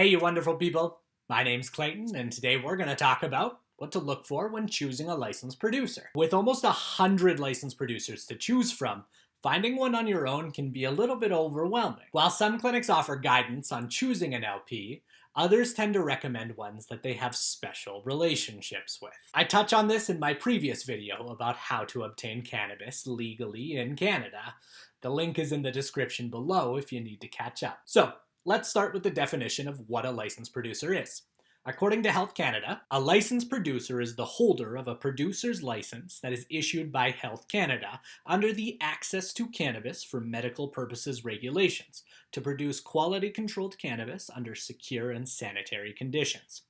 Hey, you wonderful people. My name's Clayton, and today we're going to talk about what to look for when choosing a licensed producer. With almost 100 licensed producers to choose from, finding one on your own can be a little bit overwhelming. While some clinics offer guidance on choosing an LP, others tend to recommend ones that they have special relationships with. I touch on this in my previous video about how to obtain cannabis legally in Canada. The link is in the description below if you need to catch up. So, let's start with the definition of what a licensed producer is. According to Health Canada, a licensed producer is the holder of a producer's license that is issued by Health Canada under the Access to Cannabis for Medical Purposes regulations to produce quality-controlled cannabis under secure and sanitary conditions.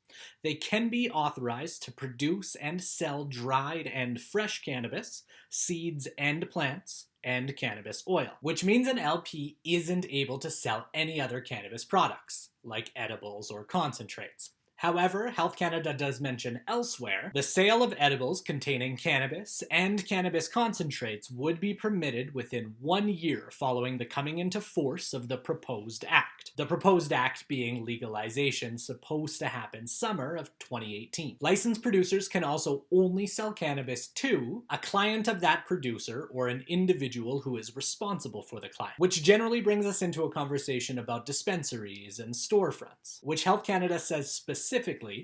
They can be authorized to produce and sell dried and fresh cannabis, seeds and plants, and cannabis oil, which means an LP isn't able to sell any other cannabis products, like edibles or concentrates. However, Health Canada does mention elsewhere, the sale of edibles containing cannabis and cannabis concentrates would be permitted within 1 year following the coming into force of the proposed act. The proposed act being legalization, supposed to happen summer of 2018. Licensed producers can also only sell cannabis to a client of that producer or an individual who is responsible for the client, which generally brings us into a conversation about dispensaries and storefronts, which Health Canada says specifically,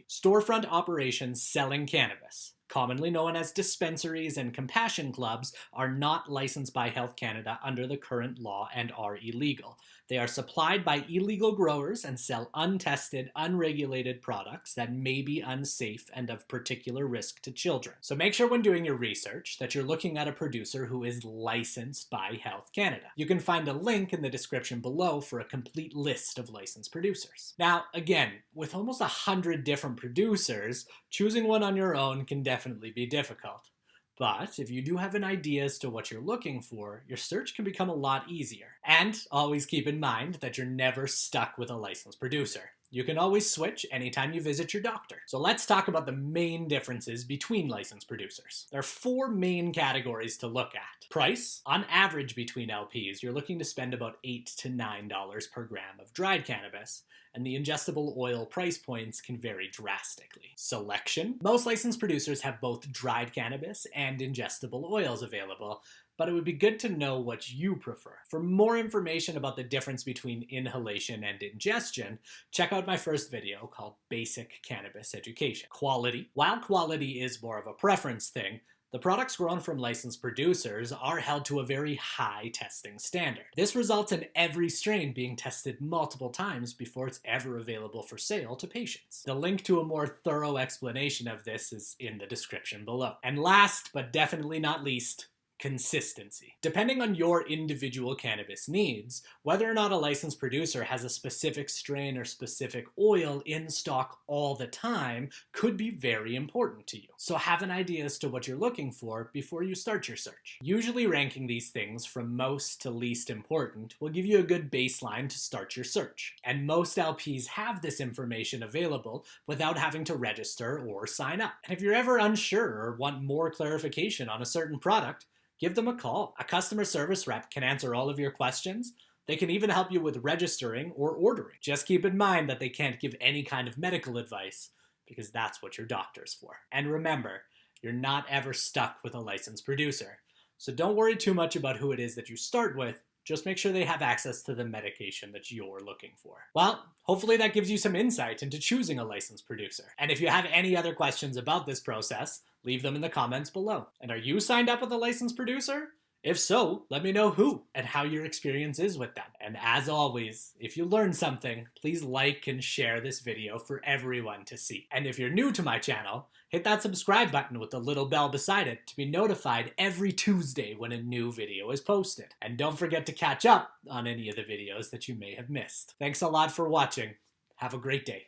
storefront operations selling cannabis, commonly known as dispensaries and compassion clubs, are not licensed by Health Canada under the current law and are illegal. They are supplied by illegal growers and sell untested, unregulated products that may be unsafe and of particular risk to children. So make sure when doing your research that you're looking at a producer who is licensed by Health Canada. You can find a link in the description below for a complete list of licensed producers. Now, again, with almost 100 different producers, choosing one on your own can definitely be difficult. But if you do have an idea as to what you're looking for, your search can become a lot easier. And always keep in mind that you're never stuck with a licensed producer. You can always switch anytime you visit your doctor. So let's talk about the main differences between licensed producers. There are 4 main categories to look at. Price. On average between LPs, you're looking to spend about $8 to $9 per gram of dried cannabis, and the ingestible oil price points can vary drastically. Selection. Most licensed producers have both dried cannabis and ingestible oils available, but it would be good to know what you prefer. For more information about the difference between inhalation and ingestion, check out my first video called Basic Cannabis Education. Quality. While quality is more of a preference thing, the products grown from licensed producers are held to a very high testing standard. This results in every strain being tested multiple times before it's ever available for sale to patients. The link to a more thorough explanation of this is in the description below. And last, but definitely not least, consistency. Depending on your individual cannabis needs, whether or not a licensed producer has a specific strain or specific oil in stock all the time could be very important to you. So have an idea as to what you're looking for before you start your search. Usually ranking these things from most to least important will give you a good baseline to start your search. And most LPs have this information available without having to register or sign up. And if you're ever unsure or want more clarification on a certain product, give them a call. A customer service rep can answer all of your questions. They can even help you with registering or ordering. Just keep in mind that they can't give any kind of medical advice because that's what your doctor's for. And remember, you're not ever stuck with a licensed producer. So don't worry too much about who it is that you start with. Just make sure they have access to the medication that you're looking for. Well, hopefully that gives you some insight into choosing a licensed producer. And if you have any other questions about this process, leave them in the comments below. And are you signed up with a licensed producer? If so, let me know who and how your experience is with them. And as always, if you learned something, please like and share this video for everyone to see. And if you're new to my channel, hit that subscribe button with the little bell beside it to be notified every Tuesday when a new video is posted. And don't forget to catch up on any of the videos that you may have missed. Thanks a lot for watching. Have a great day.